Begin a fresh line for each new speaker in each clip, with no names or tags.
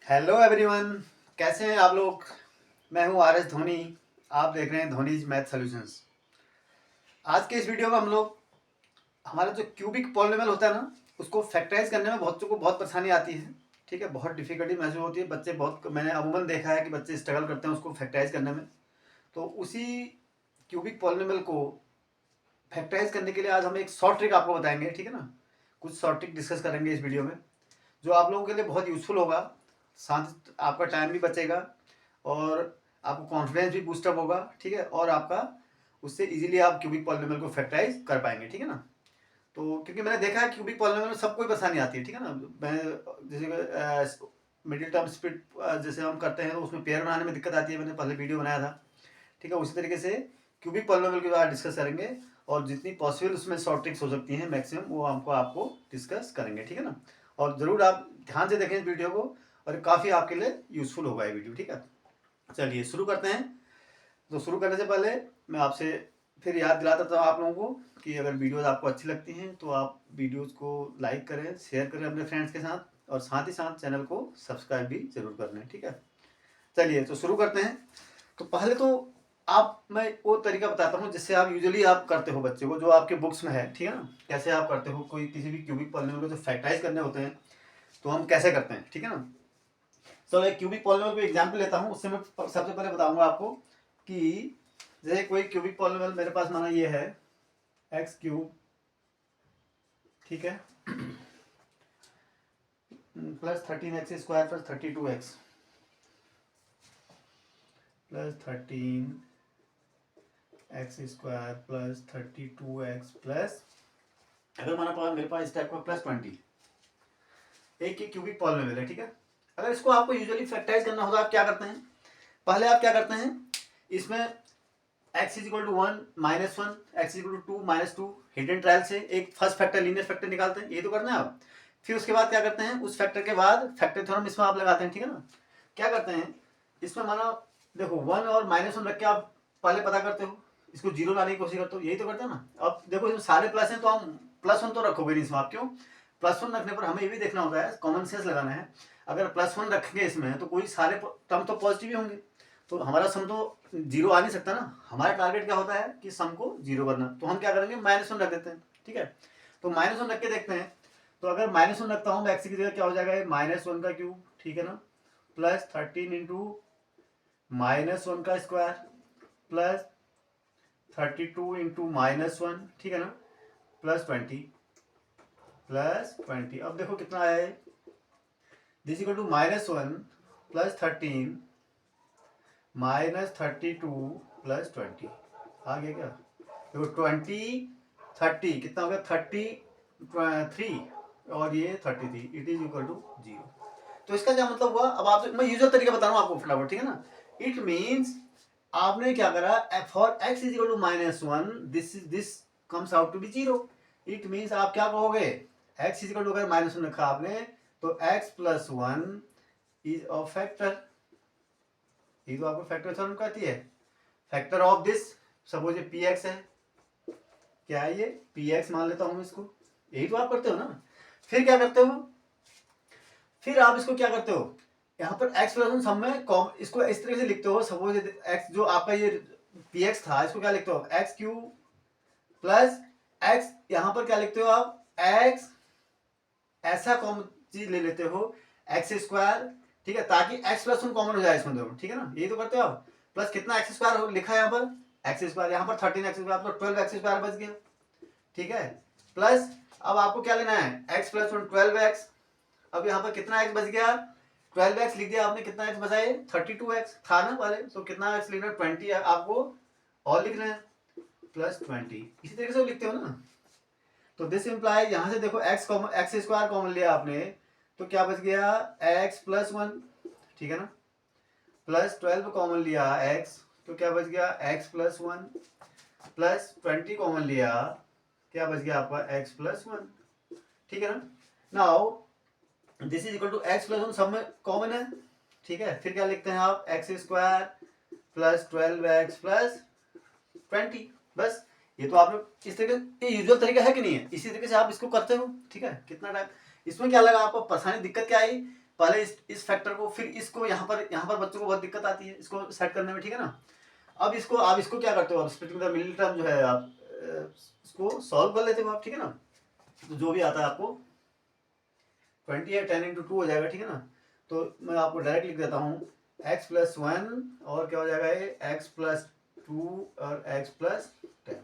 Hello everyone, कैसे हैं आप लोग। मैं हूं आर एस धोनी। आप देख रहे हैं धोनीज मैथ सॉल्यूशंस। आज के इस वीडियो में हम लोग हमारा जो क्यूबिक पॉलिनोमियल होता है ना, उसको फैक्टराइज करने में बच्चों को बहुत परेशानी आती है। ठीक है, बहुत डिफिकल्टी महसूस होती है। बच्चे बहुत, मैंने अमूमन देखा है कि बच्चे स्ट्रगल करते हैं उसको फैक्टराइज करने में। तो उसी क्यूबिक पॉलिनोमियल को फैक्टराइज करने के लिए आज हम एक शॉर्ट ट्रिक आपको बताएंगे। ठीक है ना, कुछ शॉर्ट ट्रिक डिस्कस करेंगे इस वीडियो में, जो आप लोगों के लिए बहुत यूज़फुल होगा। साथ आपका टाइम भी बचेगा और आपको कॉन्फिडेंस भी बूस्टअप होगा। ठीक है, और आपका उससे इजीली आप क्यूबिक पॉलिनोमियल को फैक्टराइज कर पाएंगे। ठीक है ना, तो क्योंकि मैंने देखा है क्यूबिक पॉलिनोमियल में सबको ही परेशानी आती है। ठीक है ना, मैं जैसे मिडिल टर्म स्प्लिट जैसे हम करते हैं तो उसमें पेयर बनाने में दिक्कत आती है। मैंने पहले वीडियो बनाया था। ठीक है, उसी तरीके से क्यूबिक पॉलिनोमियल के बाद डिस्कस करेंगे और जितनी पॉसिबल उसमें शॉर्ट ट्रिक्स हो सकती हैं मैक्सिमम, वो हमको आपको डिस्कस करेंगे। ठीक है ना, और ज़रूर आप ध्यान से देखें इस वीडियो को, और काफ़ी आपके लिए यूज़फुल होगा ये वीडियो। ठीक है, चलिए शुरू करते हैं। तो शुरू करने से पहले मैं आपसे फिर याद दिलाता था आप लोगों को कि अगर वीडियोज़ आपको अच्छी लगती हैं तो आप वीडियोज़ को लाइक करें, शेयर करें अपने फ्रेंड्स के साथ, और साथ ही साथ चैनल को सब्सक्राइब भी जरूर कर लें। ठीक है, चलिए तो शुरू करते हैं। तो पहले तो आप, मैं वो तरीका बताता हूँ जिससे आप यूजुअली आप करते हो बच्चे को, जो आपके बुक्स में है। ठीक है ना, कैसे आप करते हो कोई किसी भी क्यूबिक पॉलिनोमियल को जो फैक्टराइज करने होते हैं तो हम कैसे करते हैं। ठीक है ना, चलो एक क्यूबिक पॉलिनोमियल को एग्जांपल लेता हूँ, उससे मैं सबसे पहले बताऊंगा आपको कि जैसे कोई क्यूबिक पॉलिनोमियल मेरे पास माना ये है एक्स क्यूब, ठीक है, plus 13x² plus 32x plus 13x² plus 32x plus, अगर माना पास मेरे पास इस टाइप का प्लस 20, एक ही क्यूबिक पॉलिनोमियल है। ठीक है, अगर इसको आपको यूजुअली फैक्टराइज करना होता है आप क्या करते हैं, पहले आप क्या करते हैं, इसमें x is equal to 1 -1, x is equal to 2 -2 hit and trial से एक फर्स्ट फैक्टर लीनियर फैक्टर निकालते हैं। ये तो करना है आप। फिर उसके बाद क्या करते हैं, उस फैक्टर के बाद फैक्टर थ्योरम इसमें आप लगाते हैं। ठीक है ना, क्या करते हैं इसमें, माना देखो 1 और -1 रख के आप पहले पता करते हो, इसको जीरो लाने की कोशिश करते हो, यही तो करते हैं ना। अब देखो इसमें सारे प्लस हैं तो हम +1 तो रखोगे नहीं इसमें आप, क्यों, +1 रखने पर हमें ये भी देखना होता है, कॉमन सेंस लगाना है। अगर +1 रखेंगे इसमें तो कोई सारे टर्म तो पॉजिटिव ही होंगे, तो हमारा सम तो जीरो आ नहीं सकता ना। हमारा टारगेट क्या होता है कि सम को जीरो करना, तो हम क्या करेंगे -1 रख देते हैं। ठीक है, तो -1 रख के देखते हैं। तो अगर -1 रखता हूँ एक्स की जगह क्या हो जाएगा, -1 का क्यूब, ठीक है ना, प्लस 13 इंटू -1 का स्क्वायर प्लस 32 इंटू -1, ठीक है ना, प्लस 20 अब देखो कितना है, this equal to -1 plus 13 -32 plus 20 आ गया क्या, देखो 20 30 कितना हो गया, 33 और ये 33, इट इज इक्वल टू 0। तो इसका क्या मतलब हुआ, अब आप, मैं यूजर तरीका बता रहा हूँ आपको फटाफट। ठीक है ना, इट मीन्स आपने क्या करा, for x is equal to -1 this comes out to be 0। It means आप क्या कहोगे, x इज इक्वल टू, अगर -1 रखा आपने तो x plus 1 is a factor. ये तो आपको फैक्टर थ्योरम कहती है, फैक्टर ऑफ दिस, सपोज ये px है, क्या है ये px मान लेता हूं इसको, यही तो आप करते हो ना। फिर क्या करते हो, फिर आप इसको क्या करते हो, यहाँ पर x प्लस सब में इसको इस तरह से लिखते हो, सपोज x जो आपका ये px था, इसको क्या लिखते हो, एक्स क्यू प्लस x, यहाँ पर क्या लिखते हो आप, x ऐसा कॉमन चीज ले लेते हो x², ठीक है, ताकि x प्लस 1 कॉमन हो जाए इसमें दोनों। ठीक है ना, यही तो करते हो आप। प्लस कितना x² लिखा है यहाँ पर, x², यहाँ पर 13x² तो 12x² बच गया। ठीक है, प्लस अब आपको क्या लेना है, x प्लस 1 12x, अब यहाँ पर कितना x बच गया, 12x लिख दिया आपने, कितना x बचा है, 32x था ना पहले, तो कितना x लिखना है, 20 आपको और लिखना है, प्लस 20, इसी तरीके से लिखते हो ना। तो दिस इम्प्लाई, यहां से देखो x² कॉमन लिया आपने, तो क्या बच गया, x प्लस 1, ठीक है ना, प्लस 12 कॉमन लिया x, तो क्या बच गया, x प्लस 1, प्लस 20 कॉमन लिया, क्या बच गया आपका, x प्लस 1। ठीक है ना, now this is equal to x plus 1 सब में कॉमन है। ठीक है, फिर क्या लिखते हैं आप, x² प्लस 12x प्लस 20, बस। ये तो आपने इस तरीके, ये यूजुअल तरीका है कि नहीं है, इसी तरीके से आप इसको करते हो। ठीक है, कितना टाइम इसमें क्या लगा आपको, परेशानी दिक्कत क्या आई, पहले इस फैक्टर को, फिर इसको यहाँ पर बच्चों को बहुत दिक्कत आती है इसको सेट करने में, ठीक है ना। अब इसको आप इसको क्या करते हो, आप स्प्लिटिंग द मिडिल टर्म जो है आप इसको सॉल्व कर लेते हो आप, ठीक है ना। तो जो भी आता है आपको 20 है 10 इंटू 2 हो जाएगा, ठीक है ना। तो मैं आपको डायरेक्ट लिख देता हूँ x प्लस 1 और क्या हो जाएगा ये x प्लस 2 और x plus 10।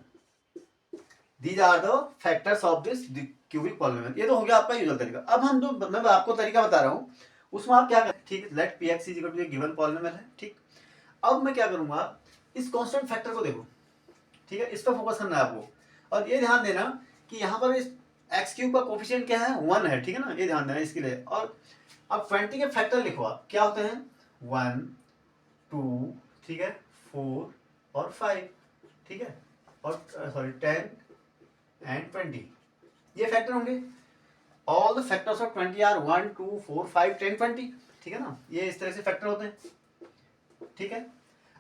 These are the factors of this cubic polynomial. ये तो हो गया आपका यूजुअल तरीका। अब हम जो मैं आपको तरीका बता रहा हूँ उसमें आप क्या करें, ठीक है, let p x is equal to given polynomial है, ठीक। अब मैं क्या करूंगा, इस कांस्टेंट फैक्टर को देखो, ठीक है, इस पर फोकस करना है आपको। और ये ध्यान देना कि यहाँ पर इस एक्स क्यूब का कोफिशिएंट क्या है, 1 है, ठीक है ना, ये ध्यान देना इसके लिए। और अब 20 के फैक्टर लिखो आप, क्या होते हैं 1 2, ठीक है, 4 और 5, ठीक है, और सॉरी 10 एंड 20, ये फैक्टर होंगे। All the factors of 20 are 1 2 4 5 10 20, ठीक है ना, ये इस तरह से फैक्टर होते हैं, ठीक है।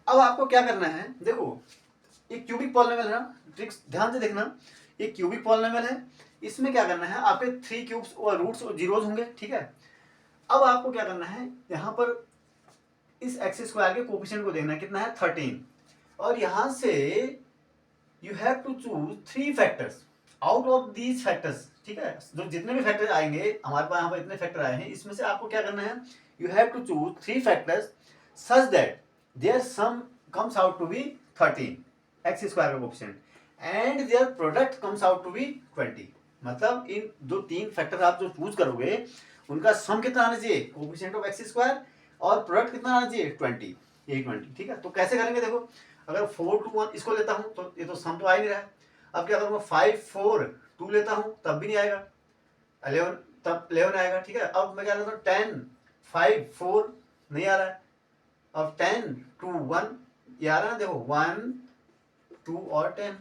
अब आपको क्या करना है, देखो एक क्यूबिक पॉलिनोमियल है ना, ट्रिक्स ध्यान से देखना, एक क्यूबिक पॉलिनोमियल है, इसमें क्या करना है, आपके 3 क्यूब्स और रूट्स और जीरोज होंगे, ठीक है। अब आपको क्या करना है, यहाँ पर इस एक्स स्क्वायर के कोफिशिएंट को देखना है, कितना है 13, और यहाँ से you have to choose 3 factors out of these factors, ठीक है। जो जितने भी फैक्टर आएंगे हमारे पास, यहाँ पर इतने फैक्टर आए हैं, इसमें से आपको क्या करना है, you have to choose 3 factors such that their sum comes out to be 13 X square का coefficient and their product comes out to be 20। मतलब इन जो 3 फैक्टर आप जो चूज करोगे उनका सम कितना आना चाहिए, कोफिशिएंट ऑफ एक्स स्क्वायर, और प्रोडक्ट कितना आना चाहिए 20, यही 20, ठीक है। तो कैसे करेंगे, देखो अगर 4 2 1 इसको लेता हूँ तो ये तो सम तो आ ही नहीं रहा है। अब क्या करूँगा, 5 4 2 लेता हूँ तब भी नहीं आएगा, 11 तब 11 आएगा, ठीक है। अब मैं क्या लेता हूँ 10 5 4 नहीं आ रहा है, अब 10 2 1 ये आ रहा है ना, देखो 1 2 और 10,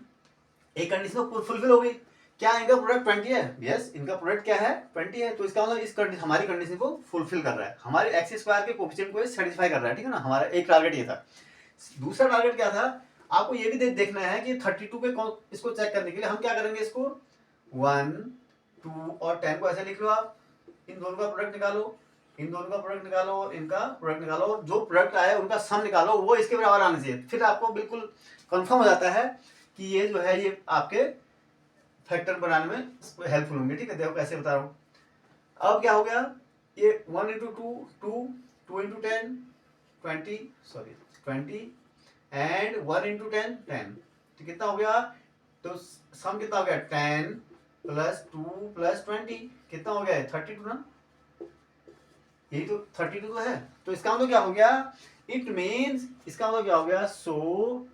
एक कंडीशन फुलफिल हो गई। क्या इनका प्रोडक्ट 20 है, यस इनका प्रोडक्ट क्या है 20 है, तो इसका मतलब इस हमारी कंडीशन को फुलफिल कर रहा है, हमारे एक्स स्क्वायर के कोफिशिएंट को सेटिस्फाई कर रहा है, ठीक है ना। हमारा एक टारगेट ये था। दूसरा टारगेट क्या था, आपको ये भी देखना है कि 32 पे इसको चेक करने के लिए हम क्या करेंगे, इसको 1 2 और 10 को ऐसे लिख लो आप, इन दोनों का प्रोडक्ट निकालो, इन दोनों का प्रोडक्ट निकालो और इनका प्रोडक्ट निकालो, जो प्रोडक्ट आए उनका सम निकालो, वो इसके बराबर आना चाहिए। फिर आपको बिल्कुल कंफर्म हो जाता है कि ये जो है ये आपके फैक्टर बनाने में हेल्पफुल होंगे, ठीक है। देखो कैसे बता रहा हूँ। अब क्या हो गया, ये 1 into 2 2 2 into 10 20 sorry 20 and 1 into 10 10, तो कितना हो गया, तो सम कितना हो गया 10 प्लस 2 प्लस 20, कितना हो गया 32 ना, यही तो 32 तो है। तो इसका मतलब क्या हो गया, इट मीन्स इसका मतलब क्या हो गया, so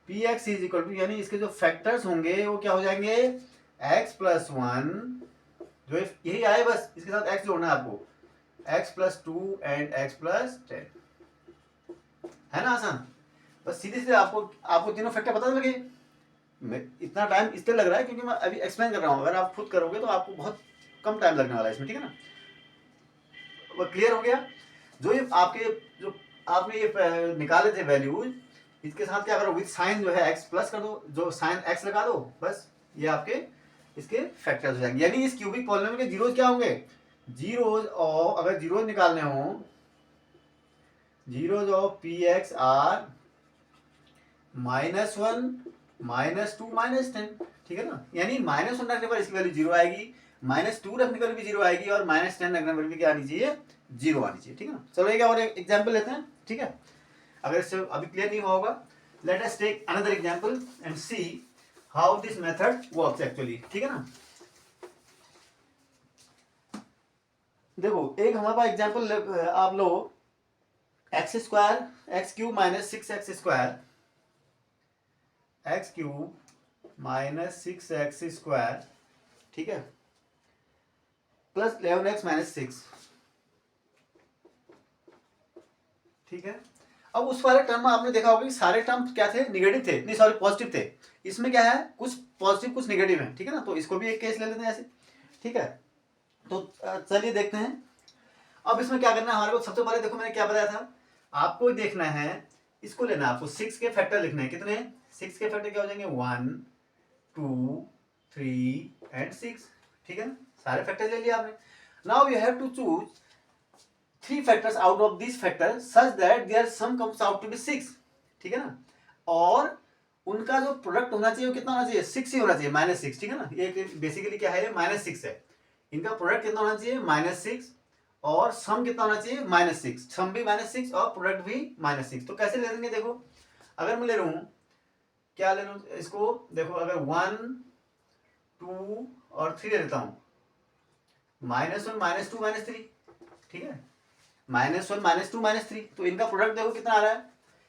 P x is equal to, यानी इसके जो फैक्टर्स होंगे वो क्या हो जाएंगे, एक्स प्लस 1 जो यही आए बस इसके साथ एक्स जोड़ना है आपको, x plus 2 and x plus 10, है ना आसान। बस सीधे सीधे आपको तीनों फैक्टर पता लगे। इतना टाइम इसलिए लग रहा है क्योंकि मैं अभी एक्सप्लेन कर रहा हूँ, अगर आप खुद करोगे तो आपको बहुत कम टाइम लगने वाला है इसमें, ठीक है ना। वो क्लियर हो गया। जो आपने ये निकाले थे वैल्यूज, इसके साथ क्या करो, विद साइन जो है एक्स प्लस कर दो, जो साइन एक्स लगा दो, बस ये आपके इसके फैक्टर्स हो जाएंगे। यानी इस क्यूबिक पॉलिनोमियल के जीरोज क्या होंगे, जीरोज और अगर जीरोज निकालने हो, zeros of P x are -1 -2 -10, ठीक है ना। यानी -1 रखने पर इसकी वैल्यू 0 आएगी, -2 रखने पर भी 0 आएगी, और -10 रखने पर भी क्या आनी चाहिए, 0 आनी चाहिए, ठीक है ना। चलो एक और एग्जाम्पल लेते हैं, ठीक है। अगर इससे अभी क्लियर नहीं होगा, let us take another example and see how this method works actually, ठीक है ना। देखो एक हमारे पास एग्जाम्पल आप लो, X square X cube minus 6x square, X cube minus 6x square, ठीक है, प्लस 11x माइनस 6, ठीक है। अब उस वाले टर्म में आपने देखा होगा कि सारे टर्म क्या थे, निगेटिव थे, नहीं सॉरी पॉजिटिव थे। इसमें क्या है, कुछ पॉजिटिव कुछ निगेटिव है, ठीक है ना। तो इसको भी एक केस ले लेते हैं ऐसे, ठीक है। तो चलिए देखते हैं। अब इसमें क्या करना है हमारे को, सबसे पहले देखो मैंने क्या बताया था, आपको देखना है, इसको लेना है आपको, 6 के फैक्टर लिखने हैं, कितने 6 के फैक्टर क्या हो जाएंगे 1 2 3 एंड 6, ठीक है ना। सारे फैक्टर ले लिया आपने। Now you have to choose 3 factors out of this factor such that their sum comes out to be 6, ठीक है ना, और उनका जो प्रोडक्ट होना चाहिए वो कितना होना चाहिए, 6 ही होना चाहिए, -6, ठीक है ना, ये बेसिकली क्या है, -6 है, इनका प्रोडक्ट कितना होना चाहिए, -6, और सम कितना होना चाहिए, -6, सम भी -6 और प्रोडक्ट भी -6। तो कैसे ले लेंगे, देखो अगर मैं ले रहा हूँ, क्या ले लूँ इसको, देखो अगर 1 2 और 3 ले लेता हूँ, -1 -2 -3, ठीक है, -1 -2 -3, तो इनका प्रोडक्ट देखो कितना आ रहा है,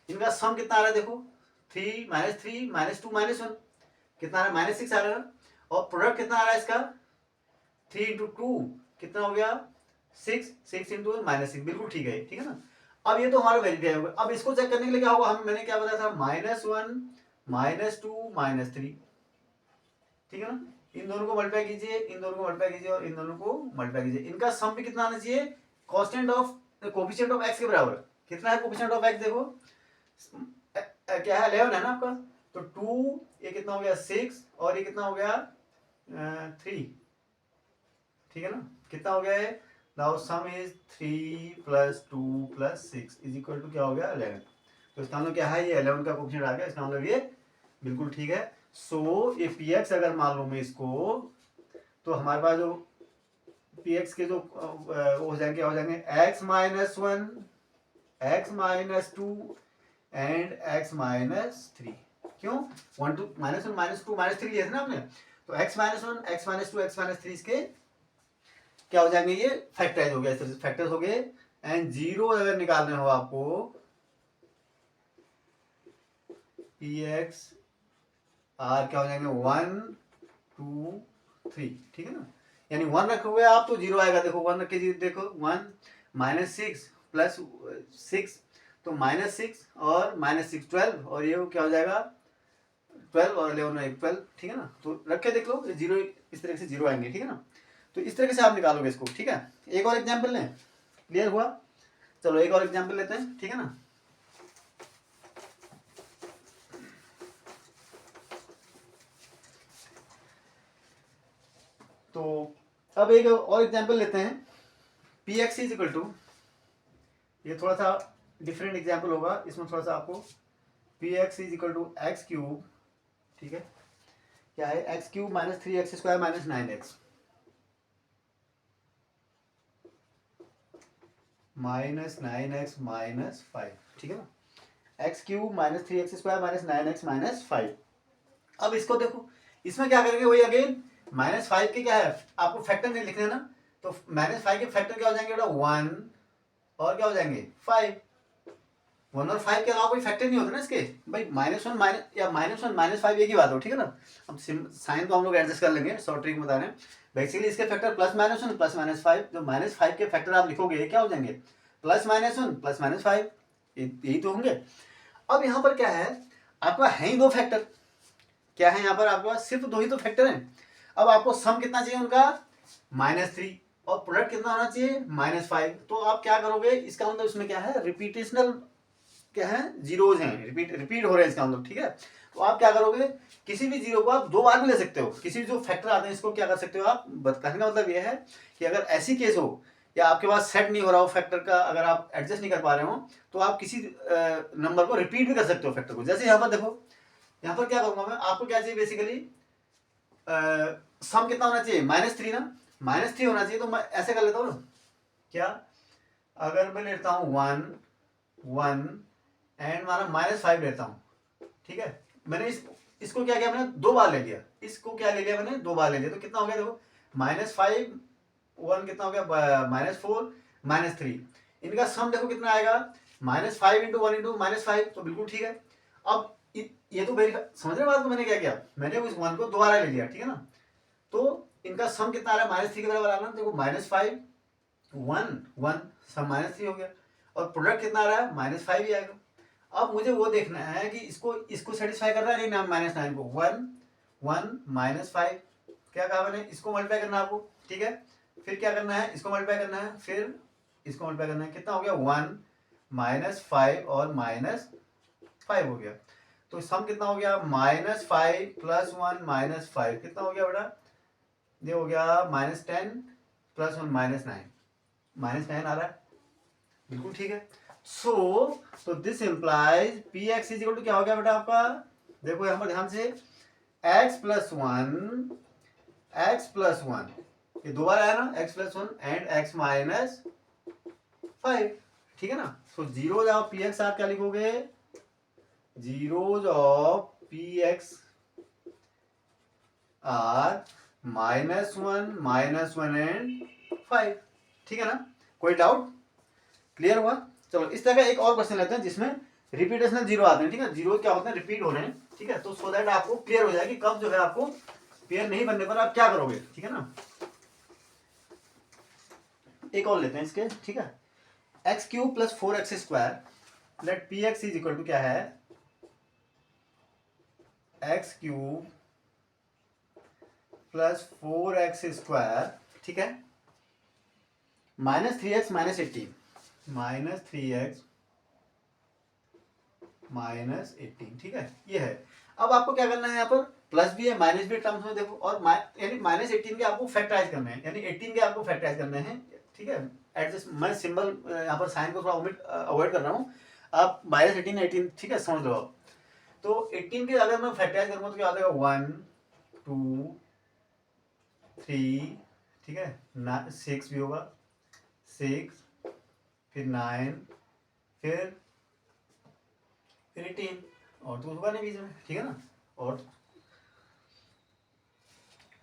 इनका सम कितना आ रहा है, देखो 3 -3 -2 -1 कितना आ रहा है, -6 आ रहा है, और प्रोडक्ट कितना आ रहा है इसका, 3 इंटू 2 कितना हो गया, 6, 6 इंटू -6, बिल्कुल ठीक है, ठीक है ना। अब ये तो हमारा वेरीफाई होगा। अब इसको चेक करने के लिए क्या होगा, हम मैंने क्या बताया था, -1 -2 -3, ठीक है ना, इन दोनों को मल्टीप्लाई कीजिए, इन दोनों को मल्टीप्लाई कीजिए, और इन दोनों को मल्टीप्लाई कीजिए, इनका सम भी कितना आना चाहिए, constant of coefficient of x के बराबर, कितना है कोफिशिएंट ऑफ एक्स, देखो क्या है, 11 है ना आपका, तो 2, ये कितना हो गया 6, और ये कितना हो गया 3, ठीक है ना, कितना हो गया है, now sum is 3 + 2 + 6 is equal to क्या हो गया 11। तो इसका मतलब क्या है, ये 11 का कोफिशिएंट आ गया, इसका मतलब ये बिल्कुल ठीक है। सो ये पी एक्स अगर मान लो मैं इसको, तो हमारे पास जो पी एक्स के जो वो हो जाएंगे, x -1 x -2 एंड x -3, क्यों 1 2 -1 -2 -3 लिए थे ना आपने, तो x -1 x -2 x -3 इसके क्या हो जाएंगे, ये फैक्टराइज हो गया, इस तरह से फैक्टर्स हो गए, एंड 0 अगर निकालने हो आपको, पी एक्स आर क्या हो जाएंगे 1 2 3, ठीक है ना, यानी 1 रखोगे आप तो 0 आएगा, देखो 1 रख के देखो 1 -6 + 6, तो -6 और -6 12, और ये क्या हो जाएगा 12 और 11 12, ठीक है ना, तो रख के देख लो, 0 इस तरह से 0 आएंगे, ठीक है ना, तो इस तरीके से आप निकालोगे इसको, ठीक है। एक और एग्जाम्पल लें, क्लियर हुआ, चलो एक और एग्जाम्पल लेते हैं, ठीक है ना। तो अब एक और एग्जाम्पल लेते हैं, p x is equal to, ये थोड़ा सा डिफरेंट एग्जाम्पल होगा, इसमें थोड़ा सा आपको p x is equal to x3, ठीक है, क्या है x3 - 3x² - 9x -9x -5, ठीक है ना, x3 - 3x² - 9x -5। अब इसको देखो, इसमें क्या करेंगे, वही अगेन -5 के क्या है, आपको फैक्टर नहीं लिखने ना, तो -5 के फैक्टर क्या हो जाएंगे बेटा 1, और क्या हो जाएंगे 5, 1 और 5 के अलावा कोई फैक्टर नहीं होता ना इसके, भाई -1 या -1 -5 एक ही बात हो, ठीक है ना। अब साइन तो हम लोग एडजस्ट कर लेंगे, शॉर्ट ट्रिक बता रहे हैं, बेसिकली इसके फैक्टर +-1 +-5, जो -5 के फैक्टर आप लिखोगे क्या हो जाएंगे, +-1 +-5, यही तो होंगे। अब यहाँ पर क्या है, आपका है ही 2 फैक्टर, क्या है यहाँ पर आपके पास सिर्फ 2 ही तो फैक्टर हैं। अब आपको सम कितना चाहिए उनका, -3, और प्रोडक्ट कितना होना चाहिए -5, तो आप क्या करोगे, इसका मतलब इसमें क्या है, रिपीटेशनल क्या है, जीरोज हैं, रिपीट हो रहे हैं इसका मतलब, ठीक है। तो आप क्या करोगे, किसी भी जीरो को आप 2 बार भी ले सकते हो, किसी भी जो फैक्टर आते हैं इसको क्या कर सकते हो आप, कहने का मतलब यह है कि अगर ऐसी केस हो, या आपके पास सेट नहीं हो रहा हो फैक्टर का, अगर आप एडजस्ट नहीं कर पा रहे हो, तो आप किसी नंबर को रिपीट भी कर सकते हो फैक्टर को। जैसे यहाँ पर देखो, यहाँ पर क्या करूंगा मैं, आपको क्या चाहिए बेसिकली, सम कितना होना चाहिए -3 ना, -3 होना चाहिए, तो मैं ऐसे कर लेता हूँ ना, क्या अगर मैं लेता हूँ 1 1 एंड माना -5 लेता हूँ, ठीक है, मैंने इसको क्या किया, मैंने 2 बार ले लिया, इसको क्या ले लिया मैंने 2 बार ले लिया, तो कितना हो गया देखो, -5 1 कितना हो गया -4 -3, इनका सम देखो कितना आएगा, -5 × 1 × -5, तो बिल्कुल ठीक है। अब ये तो वेरीफाई, समझ रहे बात को, मैंने क्या किया, मैंने उस 1 को दोबारा ले लिया, ठीक है ना, तो इनका सम कितना आ रहा है, -3 के बराबर आ रहा है, देखो -5 1 1 सम -3 हो गया, और प्रोडक्ट कितना आ रहा है -5 ही आएगा। अब मुझे वो देखना है कि इसको सेटिस्फाई कर रहा है नहीं, -9 को 1 1 -5, क्या कहा मैंने, इसको मल्टीप्लाई करना है आपको, ठीक है, फिर क्या करना है, इसको मल्टीप्लाई करना है, फिर इसको मल्टीप्लाई करना है, कितना हो गया 1 -5 और -5 हो गया, तो सम कितना हो गया -5 + 1 -5 कितना हो गया बेटा, ये हो गया -10 + 1 -9 आ रहा है, बिल्कुल ठीक है। तो this implies p x is equal to क्या हो गया बेटा आपका, देखो यहाँ पर ध्यान से, एक्स प्लस वन, ये दो बार आया ना, x plus one and x minus 5, ठीक है ना। So zeros of P x आप क्या लिखोगे, zeros of P x are -1 and 5, ठीक है ना। कोई डाउट, क्लियर हुआ। चलो इस तरह का एक और क्वेश्चन लेते हैं जिसमें रिपीटेशनल जीरो आते हैं, ठीक है, जीरो क्या होते हैं, रिपीट हो रहे हैं, ठीक है। तो सो दैट आपको क्लियर हो जाए कि कब जो है आपको पेयर नहीं बनने पर आप क्या करोगे, ठीक है ना। एक और लेते हैं इसके, ठीक है, x cube plus 4x², let p x is equal to क्या है, एक्स क्यूब प्लस 4x², ठीक है, -3x -18, -3x -18, ठीक है, ये है। अब आपको क्या करना है, यहाँ पर प्लस भी है माइनस भी टर्म्स में देखो, और यानी -18 के आपको फैक्टराइज करने हैं, यानी 18 के आपको फैक्टराइज करने हैं, ठीक है। एडजस्ट मैं सिंबल यहाँ पर साइन को थोड़ा अवॉइड कर रहा हूँ, आप -18 18, ठीक है, समझ लो आप। तो 18 के अगर मैं फैक्टराइज करूँगा तो क्या आ जाएगा, 1 2 3, ठीक है, 6 भी होगा, 6 फिर 9 फिर 18 और तो होगा नहीं बीच में, ठीक है ना। और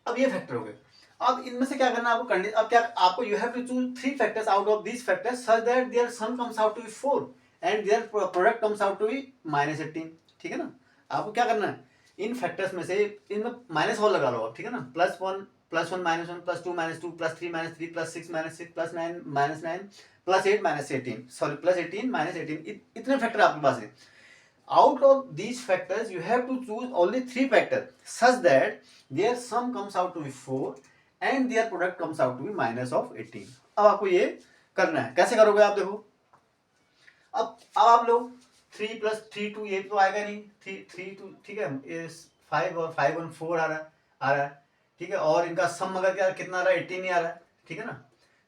अब ये फैक्टर हो गए। अब इनमें से क्या करना है आपको, कंडीशन, अब क्या आपको, you have to choose 3 factors out of these factors such that their sum comes out to be 4 and their product comes out to be -18, ठीक है ना। आपको क्या करना है, इन फैक्टर्स में से इनमें माइनस और लगा लो आप, ठीक है ना, +1 +1 -1 +2 -2 +3 -3 +6 -6 +9 -9 +8 -18, सॉरी +18 -18, इतने फैक्टर आपके पास है। Out of these factors, you have to choose only 3 factors such that their sum comes out to be 4 and their product comes out to be -18. अब आपको ये करना है, कैसे करोगे आप देखो, अब आप लोग 3 + 3 2, ये तो आएगा नहीं, 3 2, ठीक है, ये 5 और 5 1 4 आ रहा है, ठीक है, और इनका सम अगर क्या कितना आ रहा है, 18 ही आ रहा है, ठीक है ना।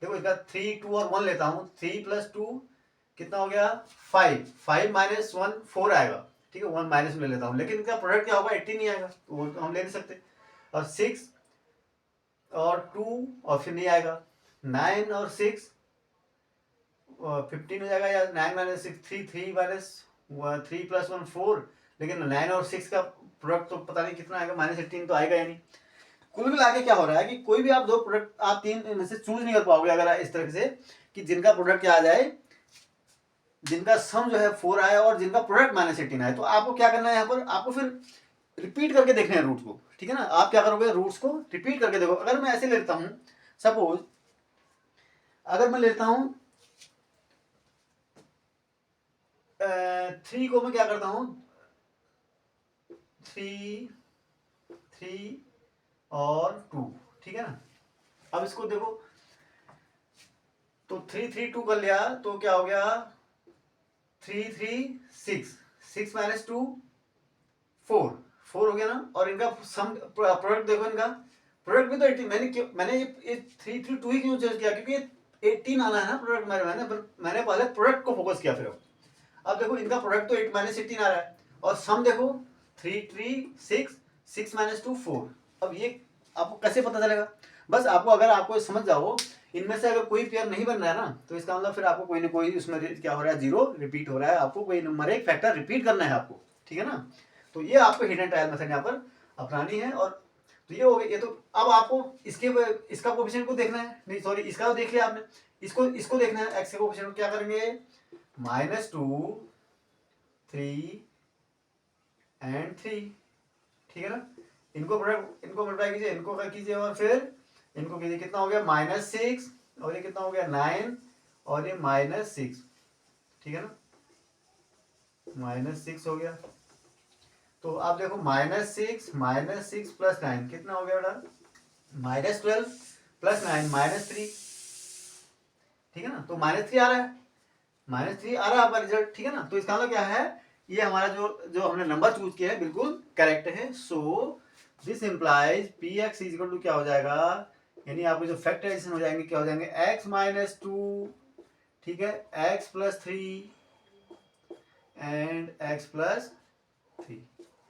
देखो इसका 3 2 और 1 लेता हूँ, 3 + 2 कितना हो गया, 5 5 -1 4 आएगा, ठीक है, 1 माइनस में ले लेता हूँ, लेकिन इनका प्रोडक्ट क्या होगा, 18 नहीं आएगा, तो वो हम ले नहीं सकते। और 6 और 2 और फिर नहीं आएगा, 9 और 6 15 हो जाएगा, या 9 - 6 3 3 3 + 1 4, लेकिन 9 और 6 का प्रोडक्ट तो पता नहीं कितना आएगा, -18 तो आएगा या नहीं। कुल मिला के क्या हो रहा है कि कोई भी आप दो प्रोडक्ट, आप 3 में से चूज नहीं कर पाओगे अगर इस तरह से कि जिनका प्रोडक्ट क्या आ जाए, जिनका सम जो है 4 आया और जिनका प्रोडक्ट -18 आया। तो आपको क्या करना है, यहाँ पर आपको फिर रिपीट करके देखना है रूट्स को, ठीक है ना। आप क्या करोगे, रूट्स को रिपीट करके देखो। अगर मैं ऐसे लेता हूँ, सपोज अगर मैं लेता हूँ 3 को मैं क्या करता हूँ, 3 3 और 2, ठीक है ना। अब इसको देखो, तो 3 3 2 कर लिया तो क्या हो गया, 3 3 6 6 - 2 4 4 हो गया ना। और इनका सम प्रोडक्ट देखो, इनका प्रोडक्ट भी तो 18, मैंने ये 3 3 2 ही क्यों चूज किया, क्योंकि 18 आना है ना प्रोडक्ट, मैंने पहले प्रोडक्ट को फोकस किया। फिर अब देखो इनका प्रोडक्ट तो 8 -18 आ रहा है, और सम देखो 3 3 6 6 - 2 4। अब ये आपको कैसे पता चलेगा, बस आपको, अगर आपको समझ जाओ इनमें से अगर कोई पेयर नहीं बन रहा है ना, तो इसका मतलब फिर आपको कोई ना कोई उसमें क्या हो रहा है, जीरो रिपीट हो रहा है, आपको कोई नंबर एक फैक्टर रिपीट करना है आपको, ठीक है ना। तो ये आपको हिडन ट्रायल मेथड यहाँ पर अपनानी है। और तो ये हो गया, ये तो अब आपको इसका कोफिशिएंट को देखना है, नहीं सॉरी इसका तो देख लिया आपने, इसको देखना है, एक्स के कोफिशिएंट को क्या करेंगे, -2 3 एंड 3, ठीक है ना। इनको मल्टीप्लाई कीजिए, इनको कीजिए, और फिर इनको कीजिए, कितना हो गया, -6, और ये कितना हो गया, 9, और ये -6, ठीक है ना, -6 हो गया। तो आप देखो -6 + 9 कितना हो गया बेटा, -12 + 9 -3, ठीक है ना। तो -3 आ रहा है, -3 आ रहा है आपका रिजल्ट, ठीक है ना। तो इसका मतलब क्या है, ये हमारा जो हमने नंबर चूज किया है बिल्कुल करेक्ट है। So this implies p x is equal to क्या हो जाएगा, यानी आपके जो फैक्टराइजेशन हो जाएंगे, क्या हो जाएंगे, x - 2, ठीक है, x plus 3 and x plus 3,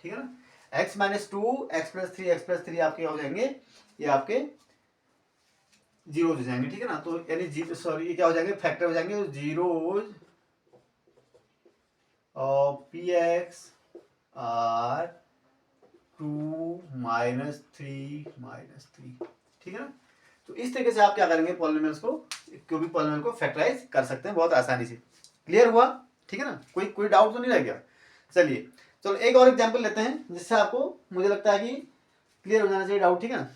ठीक है ना, x माइनस 2 x प्लस 3 आपके हो जाएंगे, ये आपके जीरो हो जाएंगे, ठीक है ना। तो यानी सॉरी ये क्या हो जाएंगे, फैक्टर हो जाएंगे zeros of P x are 2 minus 3, ठीक है ना। तो इस तरीके से आप क्या करेंगे, पॉलिनोमियल्स को, क्यूबिक पॉलिनोमियल को फैक्टराइज कर सकते हैं बहुत आसानी से। क्लियर हुआ, ठीक है ना, कोई डाउट तो नहीं रह गया। चलिए चलो एक और एग्जांपल लेते हैं जिससे आपको मुझे लगता है कि क्लियर हो जाना चाहिए डाउट, ठीक है ना।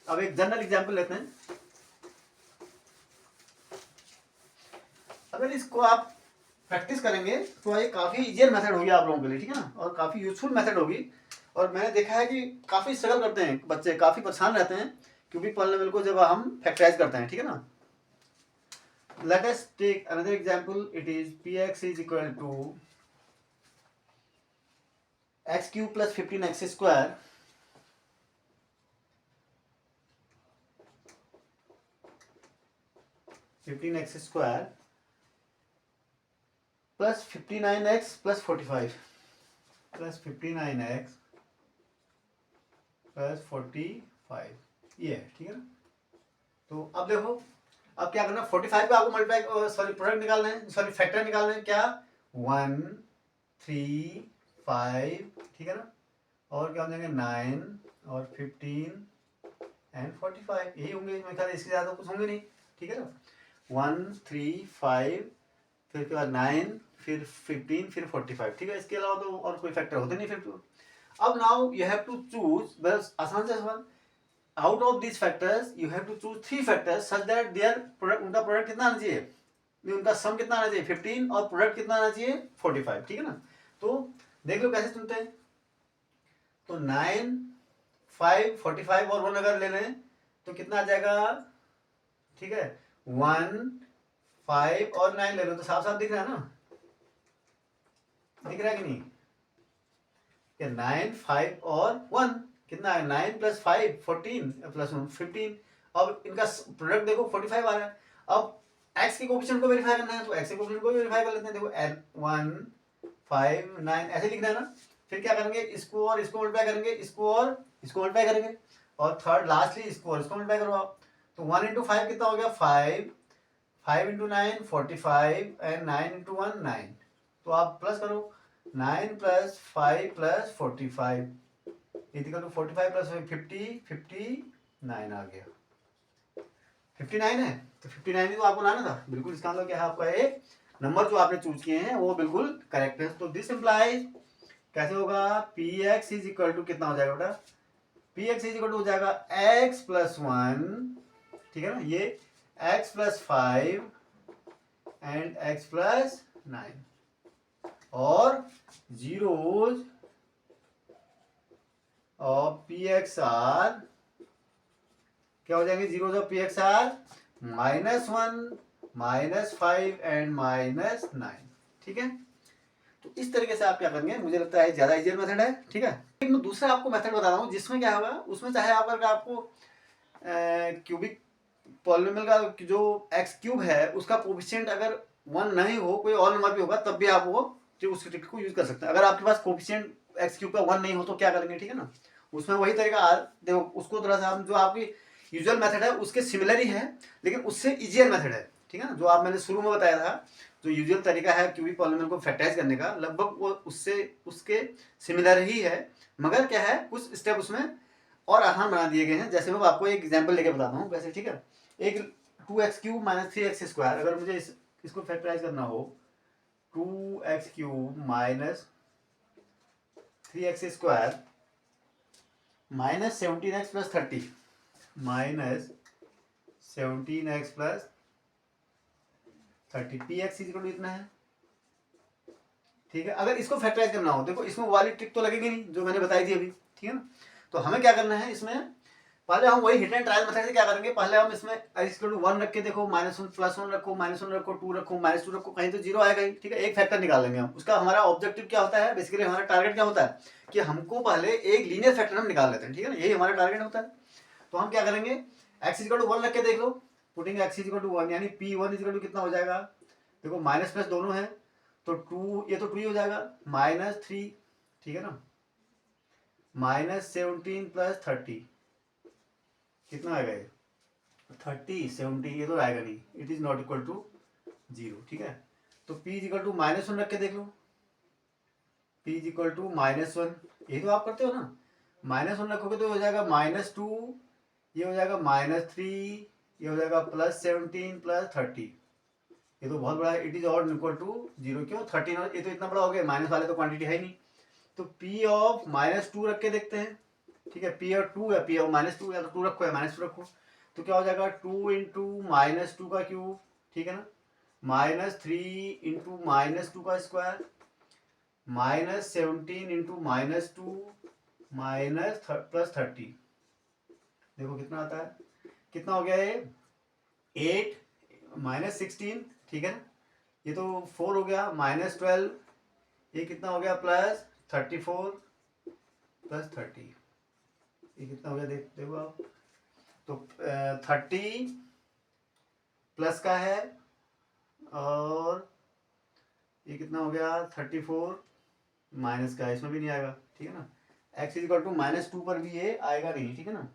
अब एक जनरल एग्जांपल लेते हैं। अगर इसको आप प्रैक्टिस करेंगे तो ये काफ़ी इजियर मेथड होगी आप लोगों के लिए, ठीक है ना, और काफ़ी यूजफुल मेथड होगी। और मैंने देखा है कि काफ़ी स्ट्रगल करते हैं बच्चे, काफ़ी परेशान रहते हैं क्यूबिक पॉलिनोमियल को जब हम फैक्टराइज करते हैं, ठीक है ना। Let us take another example, it is px is equal to x cube plus 15x square plus 59x plus 45 plus 59x plus 45, ये है, ठीक है ना। तो अब देखो, अब क्या करना है, 45 पे आपको मल्टीप्लाई सॉरी प्रोडक्ट निकालना है, सॉरी फैक्टर निकालना है, क्या 1 3 5, ठीक है ना, और क्या हो जाएंगे 9 और 15 एंड 45, यही होंगे मेरे ख्याल, इसके ज़्यादा कुछ होंगे नहीं, ठीक है ना। 1 3 5 फिर के बाद 9 फिर 15 फिर 45, ठीक है, इसके अलावा तो और कोई फैक्टर होते नहीं फिर तो। अब now you have to choose, बस आसान से सवाल, out of this factors you have to choose 3 factors such that their product, उनका प्रोडक्ट कितना आना चाहिए, उनका सम कितना आना चाहिए 15 और प्रोडक्ट कितना आना चाहिए 45, ठीक है ना। तो देख लो कैसे चुनते हैं। तो 9 5 45 और 1 अगर ले लें तो कितना आ जाएगा, ठीक है, 1 5 और 9 ले लो तो साफ साफ दिख रहा है ना, दिख रहा है कि नहीं, 9 5 और 1 कितना है, 9 प्लस 5 14 प्लस 1 15। अब इनका प्रोडक्ट देखो 45 आ रहा है। अब x के कोफिशिएंट को वेरीफाई करना है तो x के कोफिशिएंट को वेरीफाई कर लेते हैं। देखो 1 5 9 ऐसे लिखना है ना। फिर क्या करेंगे, इसको और इसको मल्टीप्लाई करेंगे, इसको और इसको मल्टीप्लाई करेंगे, और थर्ड लास्टली इसको और इसको मल्टीप्लाई करवाओ। तो 1 इंटू 5 कितना हो गया 5, 5 इंटू 9 45 एंड 9 इंटू 1 9। तो आप प्लस करो, 9 plus 5 plus 45 equal to 45 plus 50 59 आ गया। 59 है तो 59 ही तो आपको लाना था, बिल्कुल इसका मतलब क्या है, आपका एक नंबर जो आपने चूज किए हैं वो बिल्कुल करेक्ट है। तो दिस इम्प्लाइज कैसे होगा, p x is equal to कितना हो जाएगा बेटा, p x is equal to हो जाएगा एक्स प्लस 1, ठीक है ना, ये x plus 5 and x plus 9 और जीरोज और पी एक्स आर क्या हो जाएंगे, zeros of P x are -1 -5 and -9, ठीक है। तो इस तरीके से आप क्या करेंगे, मुझे लगता है ज्यादा इजियर मेथड है, ठीक है। एक मैं दूसरा आपको मेथड बता रहा हूँ जिसमें क्या होगा, उसमें चाहे आपको क्यूबिक पॉलिनोमियल का जो एक्स क्यूब है उसका कोफिशिएंट अगर 1 नहीं हो, कोई और नंबर भी होगा तब भी आप वो उस ट्रिक को यूज कर सकते हैं। अगर आपके पास कोफिशिएंट एक्स क्यूब का 1 नहीं हो तो क्या करेंगे, ठीक है ना, उसमें वही तरीका देखो, उसको थोड़ा सा हम जो आपकी यूजुअल मेथड है उसके सिमिलर ही है लेकिन उससे इजियर मेथड है, ठीक है ना, जो आप मैंने शुरू में बताया था, जो यूजुअल तरीका है क्यूबिक पॉलिनोमियल को फैक्टराइज करने का, लगभग वो उसके सिमिलर ही है, मगर क्या है कुछ स्टेप उसमें और आसान बना दिए गए हैं। जैसे मैं आपको एक एग्जांपल लेके बताता हूँ वैसे, ठीक है। एक 2x cube minus 3x square, अगर मुझे इसको फैक्टराइज करना हो, 2x cube minus 3x square minus 17x plus 30 minus 17x plus 30 p x equal to इतना है, ठीक है। अगर इसको फैक्टराइज करना हो, देखो इसमें वाली ट्रिक तो लगेगी नहीं जो मैंने बताई थी अभी, ठीक है ना। तो हमें क्या करना है, इसमें पहले हम वही हिट एंड ट्रायल मेथड से क्या करेंगे, पहले हम इसमें इक्वल टू 1 रख के देखो, -1 +1 रखो, -1 रखो, 2 रखो, -2 रखो, कहीं तो 0 आएगा ही, ठीक है। एक फैक्टर निकाल लेंगे हम, उसका हमारा ऑब्जेक्टिव क्या होता है, बेसिकली हमारा टारगेट क्या होता है कि हमको पहले एक लीनियर फैक्टर हम निकाल लेते हैं, ठीक है ना, यही हमारा टारगेट होता है। तो हम क्या करेंगे, x इक्वल टू 1 रख के देख लो, पुटिंग x इक्वल टू 1 यानी p1 इक्वल टू कितना हो जाएगा देखो माइनस प्लस दोनों है तो 2, ये तो 2 ही हो जाएगा, -3, ठीक है ना, -17 + 30 कितना आएगा ये 30, 17, ये तो आएगा नहीं, it is not equal to 0, ठीक है। तो p इज इक्वल टू -1 रख के देख लो, p इज इक्वल टू -1, यही तो आप करते हो ना, -1 रखोगे तो हो जाएगा -2, ये हो जाएगा -3, ये हो जाएगा +17 + 30, ये तो बहुत बड़ा है, it is odd equal to 0, क्यों 13, ये तो इतना बड़ा हो गया, माइनस वाले तो क्वांटिटी है ही नहीं, तो p ऑफ -2 रख के देखते हैं, ठीक है, p और 2 है, p ऑफ -2 या तो 2 रखो या -2 रखो, तो क्या हो जाएगा 2 × -2 का क्यूब, ठीक है ना, -3 × -2 का स्क्वायर, -17 × -2 +30, देखो कितना आता है, कितना हो गया ये 8 -16, ठीक है ना, ये तो 4 हो गया, -12, ये कितना हो गया +34 + 30, ये कितना हो गया देखो आप, तो 30 प्लस का है और ये कितना हो गया 34 माइनस का है, इसमें भी नहीं आएगा, ठीक है ना, x इज इक्वल टू -2 पर भी ये आएगा नहीं, ठीक है ना,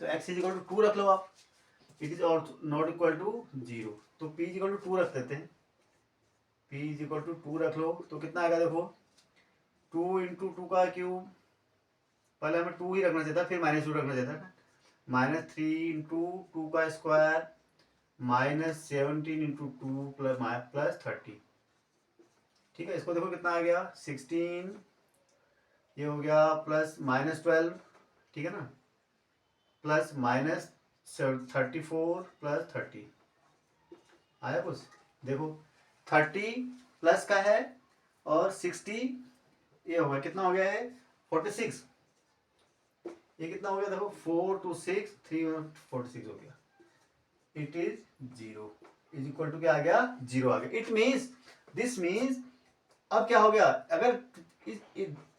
तो x इज इक्वल टू 2 रख लो आप, it is not equal to 0, तो p इज इक्वल टू 2 रख देते हैं, p इज इक्वल टू 2 रख लो तो कितना आएगा देखो 2 × 2 का क्यूब, पहले हमें 2 ही रखना चाहिए था, फिर -2 रखना चाहिए था, -3 × 2 का स्क्वायर, -17 × 2 +30, ठीक है, इसको देखो कितना आ गया 16, ये हो गया +-12, ठीक है ना, +-34 + 30 आया कुछ, देखो 30 प्लस का है और 60, ये हो गया कितना हो गया है 46, ये कितना हो गया देखो 4 2 6 3 46 हो गया, it is 0 is equal to क्या आ गया 0 आ गया, इट मीन्स दिस मीन्स अब क्या हो गया, अगर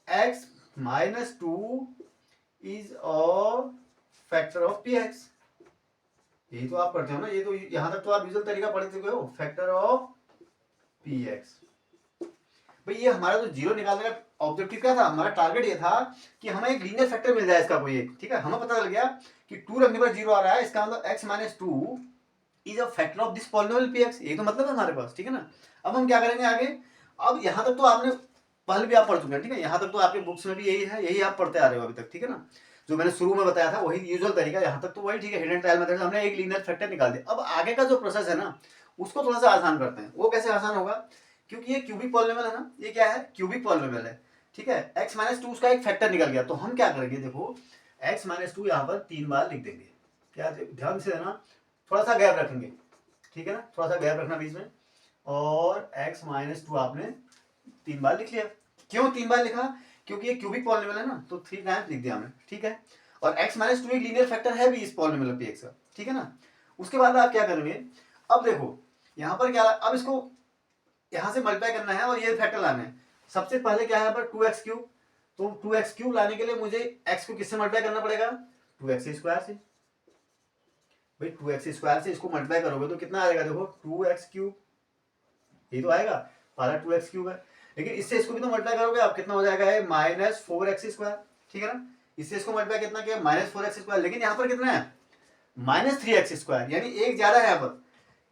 x -2 is a factor of px, यही तो आप करते हो ना, ये तो यहां तक तो आप यूजुअल तरीका पढ़ चुके हो, फैक्टर ऑफ px, भाई ये हमारा जो 0 निकालने का ऑब्जेक्टिव क्या था, हमारा टारगेट ये था कि हमें एक लीनियर फैक्टर मिल जाए इसका कोई एक, ठीक है, हमें पता चल गया कि 2 रखने पर 0 आ रहा है, इसका मतलब x - 2 is a factor of this polynomial px, यही तो मतलब है हमारे पास, ठीक है ना। अब हम क्या करेंगे आगे, अब यहाँ तक तो आपने पहले भी आप पढ़ चुके हैं, ठीक है, यहाँ तक तो आपके बुक्स में भी यही है, यही आप पढ़ते आ रहे हो अभी तक, ठीक है ना, जो मैंने शुरू में बताया था वही यूजुअल तरीका, यहाँ तक तो वही, ठीक है, हिडन ट्रायल मेथड से हमने एक लीनियर फैक्टर निकाल दिया। अब आगे का जो प्रोसेस है ना उसको थोड़ा सा आसान करते हैं, वो कैसे आसान होगा, क्योंकि ये क्यूबिक पॉलिनोमियल है ना, ये क्या है क्यूबिक पॉलिनोमियल है, ठीक है, x - 2 उसका एक फैक्टर निकल गया, तो हम क्या करेंगे देखो x - 2 यहाँ पर 3 बार लिख देंगे, क्या ध्यान से देना, थोड़ा सा गैप रखेंगे, ठीक है ना, थोड़ा सा गैप रखना बीच में, और x - 2 आपने 3 बार लिख लिया, क्यों 3 बार लिखा, क्योंकि ये क्यूबिक पॉलिनोमियल है ना, तो 3 टाइम्स लिख दिया हमने, ठीक है, और x - 2 एक लीनियर फैक्टर है भी इस पॉलिनोमियल px का, ठीक है ना। उसके बाद आप क्या करेंगे, अब देखो यहाँ पर क्या, अब इसको यहाँ से मल्टीप्लाई करना है और ये फैक्टर लाना है, सबसे पहले क्या है यहाँ पर 2x3, तो 2x3 लाने के लिए मुझे x को किससे मल्टीप्लाई करना पड़ेगा 2x² से, भाई 2x² से इसको मल्टीप्लाई करोगे तो कितना आएगा देखो 2x3, ये तो आएगा, पहला 2x3 है, लेकिन इससे इसको भी तो मल्टीप्लाई करोगे आप, कितना हो जाएगा है -4x², ठीक है ना, इससे इसको मल्टीप्लाई कितना किया -4x², लेकिन यहाँ पर कितना है -3x², यानी एक ज्यादा है यहाँ पर,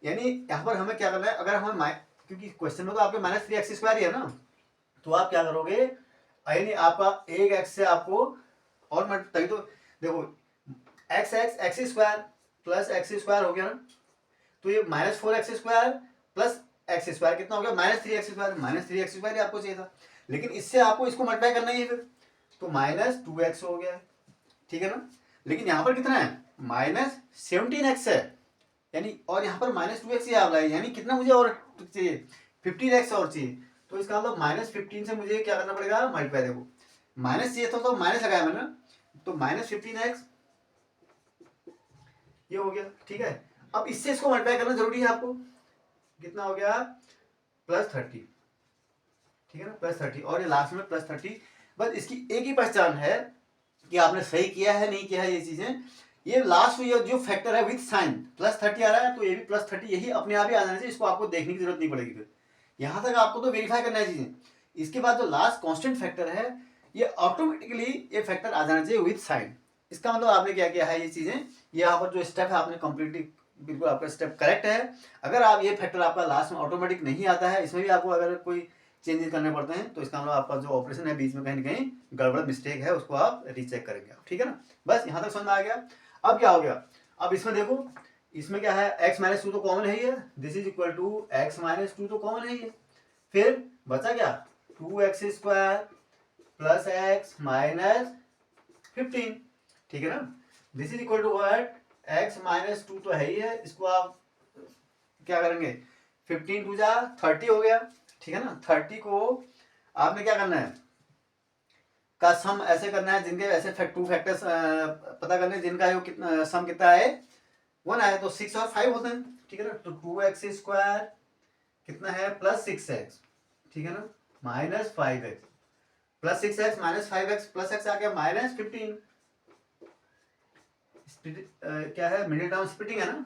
यानी यहाँ पर हमें क्या करना है, अगर हमें क्योंकि क्वेश्चन में तो आपके -3x² ही है ना, तो आप क्या करोगे, यानी आपका एक x से आपको और तभी तो देखो x² प्लस x² हो गया ना, तो ये -4x² प्लस x² कितना हो गया -3x² ही आपको चाहिए था, लेकिन इससे आपको इसको मल्टीप्लाई करना ही है फिर, तो -2x हो गया, ठीक है ना, लेकिन यहाँ पर कितना है -17x है, यानी और यहाँ पर -2x ही आ रहा है, यानी कितना मुझे और चाहिए 15x और चाहिए, तो इसका मतलब -15 से मुझे क्या करना पड़ेगा मल्टीप्लाई, देखो माइनस चाहिए था तो माइनस लगाया मैंने, तो -15x ये हो गया, ठीक है, अब इससे इसको मल्टीप्लाई करना जरूरी है आपको, कितना हो गया +30, ठीक है ना, +30, और ये लास्ट में +30, बस इसकी एक ही पहचान है कि आपने सही किया है नहीं किया है ये चीजें, ये लास्ट ये जो फैक्टर है विथ साइन +30 आ रहा है, तो ये भी +30 यही अपने आप ही आ जाना चाहिए, इसको आपको देखने की जरूरत नहीं पड़ेगी। फिर यहाँ तक आपको तो वेरीफाई करना है चीजें। इसके बाद जो लास्ट कांस्टेंट फैक्टर है ये ऑटोमेटिकली ये फैक्टर आ जाना चाहिए विथ साइन। इसका मतलब आपने क्या किया है, ये चीजें ये यहाँ पर जो स्टेप है आपने कंप्लीटली बिल्कुल आपका स्टेप करेक्ट है। अगर आप ये फैक्टर आपका लास्ट में ऑटोमेटिक नहीं आता है, इसमें भी आपको अगर कोई चेंजेस करने पड़ते हैं, तो इसका मतलब आपका जो ऑपरेशन है बीच में कहीं ना कहीं गड़बड़ मिस्टेक है, उसको आप रीचेक करेंगे। ठीक है ना, बस यहाँ तक समझ में आ गया। अब क्या हो गया, अब इसमें देखो, इसमें क्या है, x-2 तो कॉमन है ही है, this is equal to x-2 तो कॉमन है ही है। फिर बचा क्या, 2x² प्लस x माइनस 15। ठीक है ना, this is equal to what, x-2 तो है ही है, इसको आप क्या करेंगे, 15 टू जा 30 हो गया। ठीक है ना, 30 को आपने क्या करना है, का सम ऐसे करना है जिनके ऐसे टू फैक्टर्स पता करने जिनका जो कितना सम कितना है 1 आए, तो 6 और 5 होते हैं। ठीक है ना, तो 2x² कितना है प्लस 6x, ठीक है ना, minus 5x plus 6x minus 5x plus x आ गया माइनस 15। क्या है, मिडिल टर्म स्प्लिटिंग है ना,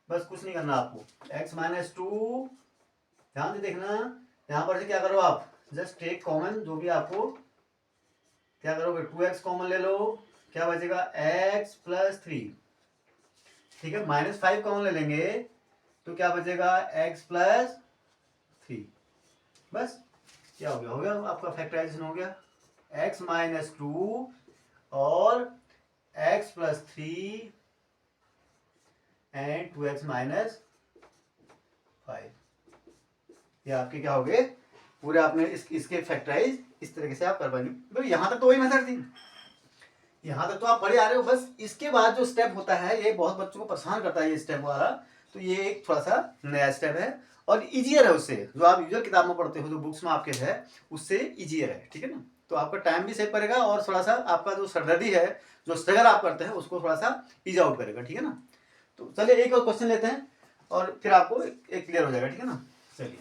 बस कुछ नहीं करना आपको, x-2 ध्यान से देखना, यहाँ पर से क्या करो आप, जस्ट टेक कॉमन, जो भी आपको क्या करोगे, 2x कॉमन ले लो, क्या बचेगा x प्लस 3। ठीक है, -5 कॉमन ले लेंगे तो क्या बचेगा x प्लस 3। बस क्या हो गया आपका फैक्टराइजेशन हो गया, x-2 और x plus 3 and 2x minus 5। ये आपके क्या हो गए पूरे, आपने इसके फैक्टराइज इस तरीके से आप कर पाएंगे। तो यहाँ तक तो वही मेथड थी, यहाँ तक तो आप पढ़े आ रहे हो। बस इसके बाद जो स्टेप होता है ये बहुत बच्चों को परेशान करता है, ये स्टेप वाला, तो ये एक थोड़ा सा नया स्टेप है और इजियर है उससे, जो आप यूजुअल किताब में पढ़ते हो, जो बुक्स में आपके है उससे इजियर है। ठीक है ना, तो आपका टाइम भी सेव करेगा और थोड़ा सा आपका जो सरदर्दी है, जो स्ट्रगल आप करते हैं, उसको थोड़ा सा ईज आउट करेगा। ठीक है ना, तो चलिए एक और क्वेश्चन लेते हैं और फिर आपको एक क्लियर हो जाएगा। ठीक है ना, चलिए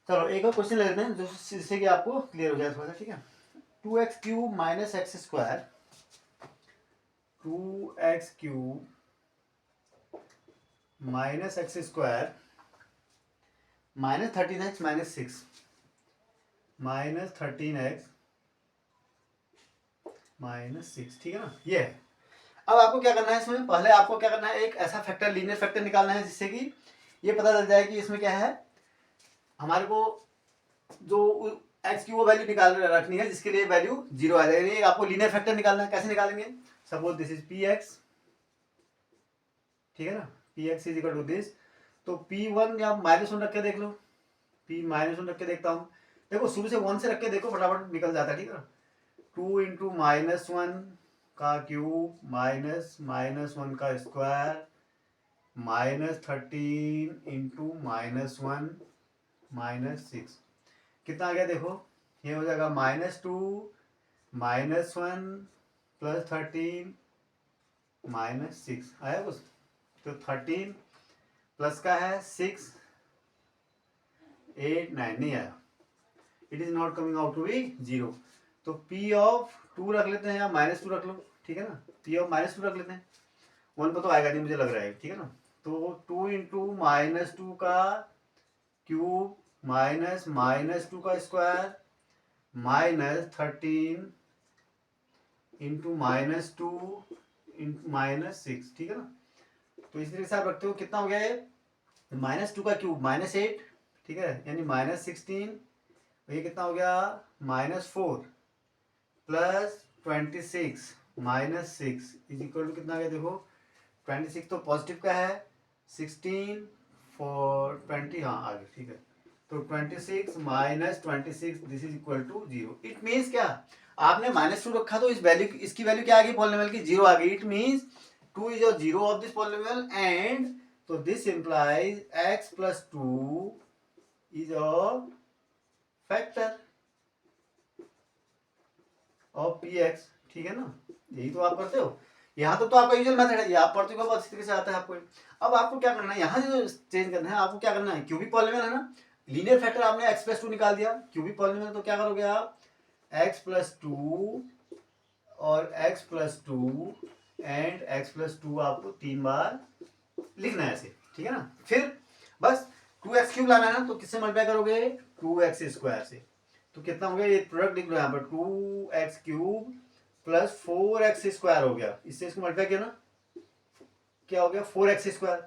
चलो एक और क्वेश्चन ले लेते हैं जिससे कि आपको क्लियर हो जाए थोड़ा सा। ठीक है, 2x³ minus x², 2x³ minus x² minus 13x minus 6 minus 13x minus 6। ठीक है ना, ये है। अब आपको क्या करना है, इसमें पहले आपको क्या करना है, एक ऐसा फैक्टर लीनियर फैक्टर निकालना है जिससे कि ये पता चल जाए कि इसमें क्या है, हमारे को जो x की वो वैल्यू निकाल रखनी है जिसके लिए वैल्यू 0 आ जाएगी। आपको लीनियर फैक्टर निकालना है, कैसे निकालेंगे, सपोज दिस इज px, ठीक है ना, px is equal to this, तो p1 या -1 रख के देख लो, p-1 रख के देखता हूँ, देखो शुरू से 1 से रख के देखो, फटाफट निकल जाता है। ठीक है, 2 इंटू -1 का क्यूब माइनस -1 का स्क्वायर माइनस 13 इंटू -1 माइनस 6, कितना आ गया देखो, ये हो जाएगा -2 -1 प्लस 13 -6 आया कुछ, तो 13 प्लस का है 6 8 9 नहीं आया, it is not coming out to be 0, तो p ऑफ 2 रख लेते हैं या -2 रख लो। ठीक है ना, p ऑफ -2 रख लेते हैं, 1 पर तो आएगा नहीं मुझे लग रहा है। ठीक है ना, तो 2 इंटू -2 का क्यूब माइनस -2 का स्क्वायर माइनस 13 इंटू -2 इंटू -6। ठीक है ना, तो इस तरीके से आप रखते हो, कितना हो गया ये, -2 का क्यूब -8, ठीक है, यानी -16, ये कितना हो गया -4 प्लस 26 -6 इज इक्वल टू कितना आ गया देखो, 26 तो पॉजिटिव का है, 16 4 20 हाँ आ गया। ठीक है, तो 26 minus 26 this is equal to 0। It means क्या, आपने -2 रखा तो इस वैल्यू इसकी वैल्यू क्या आ गई, पॉलिनोमियल की 0 आ गई। It means 2 is a 0 of this polynomial and तो this implies x plus 2 is of factor of P X, ठीक है ना। यही तो आप करते हो। यहाँ तो आपका यूजुअल मेथड है, ये आप पढ़ते हो बहुत अच्छी तरीके से आता है आपको। अब आपको क्या करना है, यहाँ से जो चेंज करना है आपको क्या करना है, क्यूबिक पॉलीनोमियल है ना, लीनियर फैक्टर आपने x प्लस 2 निकाल दिया, क्यूबिक पॉलीनोमियल तो क्या करोगे आप, x प्लस 2 और x plus 2 and x plus 2 आपको 3 बार लिखना है ऐसे, ठीक है ना। फिर बस 2x क्यूब लाना है ना, तो किससे मल्टीप्लाई करोगे, 2x स्क्वायर से। तो कितना हो गया, ये प्रोडक्ट लिख लो यहाँ पर, 2x cube plus 4x square हो गया, इससे इसको मल्टीप्लाई किया ना, क्या हो गया 4x स्क्वायर।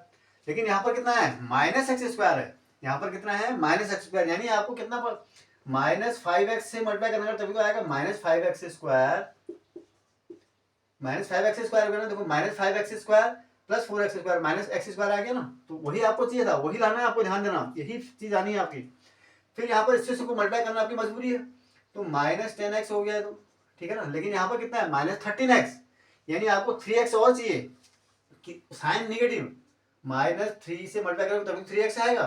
लेकिन यहाँ पर कितना है, माइनस एक्स स्क्वायर है, यहाँ पर कितना है माइनस एक्स स्क्वायर, यानी आपको कितना पर -5x से मल्टीप्लाई करना, तभी तो आएगा -5x स्क्वायर, -5x स्क्वायर हो गया ना। देखो -5x square plus 4x square minus X square आ गया ना, तो वही आपको चाहिए था, वही लाना है आपको, ध्यान देना, यही चीज आनी है आपकी। फिर यहाँ पर इससे को मल्टीप्लाई करना आपकी मजबूरी है, तो -10x हो गया, तो ठीक है ना। लेकिन यहाँ पर कितना है -13x, यानी आपको 3x और चाहिए, साइन नेगेटिव, -3 से मल्टीप्लाई करोगे तभी 3x आएगा,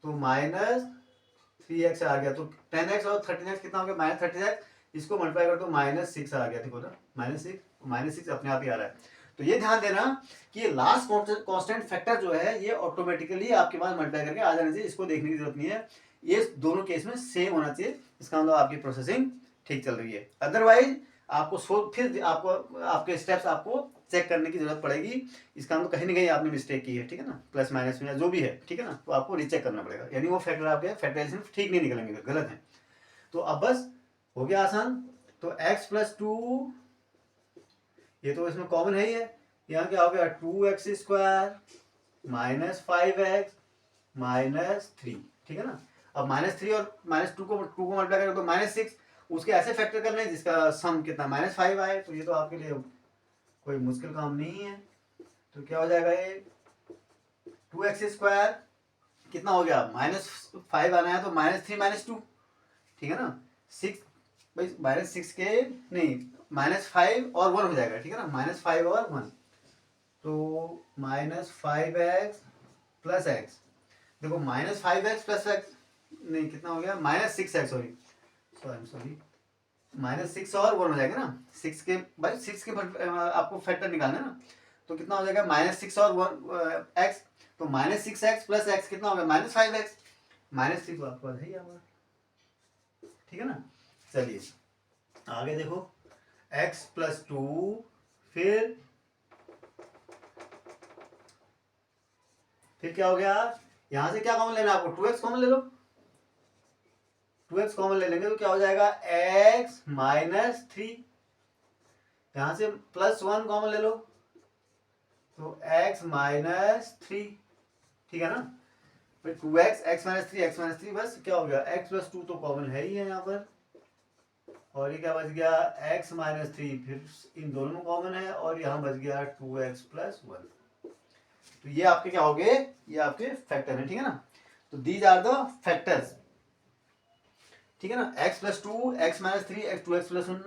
तो -3x आ गया, तो 10x और 13x कितना हो गया -36, इसको मल्टीप्लाई कर दो -6 आ गया, देखो ना -6 अपने आप ही आ रहा है। तो ये ध्यान देना कि ये लास्ट कांस्टेंट फैक्टर जो है ये ऑटोमेटिकली आपके पास मल्टीप्लाई करके आ जाना चाहिए, इसको देखने की जरूरत नहीं है, ये दोनों केस में सेम होना चाहिए, इसका मतलब आपकी प्रोसेसिंग ठीक चल रही है। अदरवाइज आपको फिर आपको आपके स्टेप्स आपको चेक करने की जरूरत पड़ेगी, इसका मतलब कहीं ना कहीं आपने मिस्टेक की है, ठीक है ना, प्लस माइनस में या जो भी है, ठीक है ना, तो आपको रीचेक करना पड़ेगा, यानी वो फैक्टर आपके फैक्टराइजेशन ठीक नहीं निकलेंगे, गलत है। तो अब बस हो गया आसान, तो x प्लस 2 ये तो इसमें कॉमन है ही है, यहाँ क्या हो गया 2x स्क्वायर -5x -3, ठीक है ना। अब -3 और -2 को मल्टीप्लाई करें तो -6, उसके ऐसे फैक्टर करने हैं जिसका सम कितना -5 आए, तो ये तो आपके लिए कोई मुश्किल काम नहीं है। तो क्या हो जाएगा ये 2x स्क्वायर कितना हो गया -5 आना है, तो -3 -2, ठीक है ना, 6 भाई -6 के नहीं -5 और 1 हो जाएगा, ठीक है ना, -5 और 1, तो -5x प्लस x, देखो -5x प्लस x नहीं कितना हो गया -6x, सॉरी -6 और 1 हो जाएगा ना, 6 के भाई 6 के आपको फैक्टर निकालना है ना, तो कितना हो जाएगा -6 और 1 x, तो -6x प्लस x कितना हो गया -5x, -3 तो आपको है ही यहाँ, ठीक है ना। चलिए आगे देखो x प्लस 2, फिर क्या हो गया, यहां से क्या कॉमन लेना है आपको, 2x कॉमन ले लो, 2x कॉमन ले लेंगे तो क्या हो जाएगा x -3, यहां से +1 कॉमन ले लो, तो x -3, ठीक है ना, फिर 2x x -3 बस क्या हो गया x प्लस 2 तो कॉमन है ही है यहाँ पर, और ये क्या बच गया x -3, फिर इन दोनों में कॉमन है, और यहाँ बच गया 2x प्लस 1, तो ये आपके क्या हो गए, ये आपके फैक्टर है, ठीक है ना। तो दीज आर द फैक्टर्स, ठीक है ना, x plus 2 x -3 x 2x plus 1,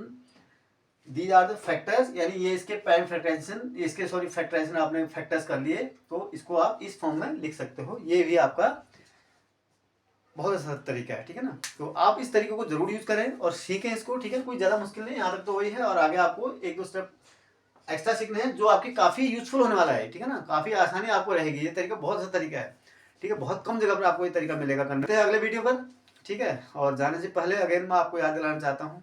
these are the factors, यानी ये इसके प्राइम फैक्टराइजेशन, इसके सॉरी फैक्टराइजेशन आपने फैक्टर्स कर लिए, तो इसको आप इस फॉर्म में लिख सकते हो, ये भी आपका बहुत अच्छा तरीका है, ठीक है ना। तो आप इस तरीके को जरूर यूज करें और सीखें इसको, ठीक है, कोई ज्यादा मुश्किल नहीं, यहाँ तक तो वही है, और आगे आपको एक दो स्टेप एक्स्ट्रा सीखने हैं जो आपकी काफी यूजफुल होने वाला है, ठीक है ना, काफी आसानी आपको रहेगी, ये तरीका बहुत अच्छा तरीका है, ठीक है, बहुत कम जगह पर आपको ये तरीका मिलेगा करने हैं अगले वीडियो पर, ठीक है। और जाने से पहले अगेन मैं आपको याद दिलाना चाहता हूँ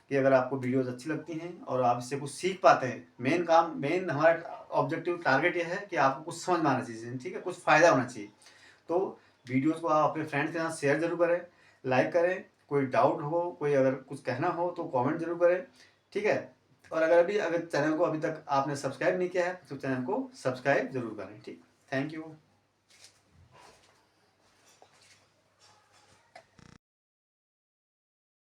कि अगर आपको वीडियोस अच्छी लगती हैं और आप इससे कुछ सीख पाते हैं, मेन हमारा ऑब्जेक्टिव टारगेट ये है कि आपको कुछ समझ में आना चाहिए, ठीक है, कुछ फायदा होना चाहिए, तो वीडियोस को आप अपने फ्रेंड्स के साथ शेयर जरूर करें, लाइक करें, कोई डाउट हो, कोई अगर कुछ कहना हो तो कमेंट जरूर करें, ठीक है। और अगर चैनल को अभी तक आपने सब्सक्राइब नहीं किया है तो चैनल को सब्सक्राइब जरूर करें, ठीक, थैंक यू।